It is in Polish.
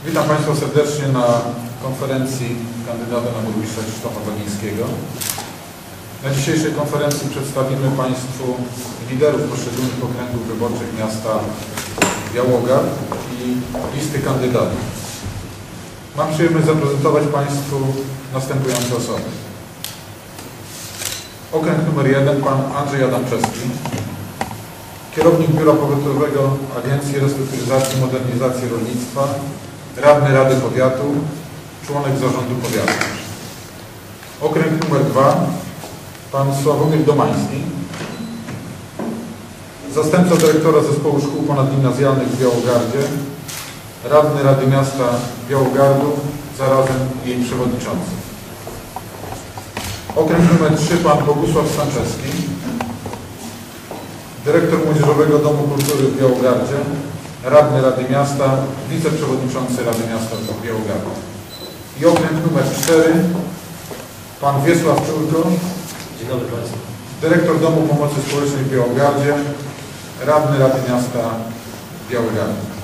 Witam Państwa serdecznie na konferencji kandydata na burmistrza Krzysztofa Bagińskiego. Na dzisiejszej konferencji przedstawimy Państwu liderów poszczególnych okręgów wyborczych miasta Białogard i listy kandydatów. Mam przyjemność zaprezentować Państwu następujące osoby. Okręg numer 1, pan Andrzej Adamczewski, kierownik Biura Powiatowego Agencji Restrukturyzacji i Modernizacji Rolnictwa, radny Rady Powiatu, członek Zarządu Powiatu. Okręg numer 2, pan Sławomir Domański, zastępca dyrektora Zespołu Szkół Ponadgimnazjalnych w Białogardzie, radny Rady Miasta Białogardu, zarazem jej przewodniczący. Okręg numer 3, pan Bogusław Stanczewski, dyrektor Młodzieżowego Domu Kultury w Białogardzie, radny Rady Miasta, wiceprzewodniczący Rady Miasta w Białogardzie. I okręg numer 4, pan Wiesław Czurko, Dzień dobry Państwu. dyrektor Domu Pomocy Społecznej w Białogardzie, radny Rady Miasta w Białogardzie.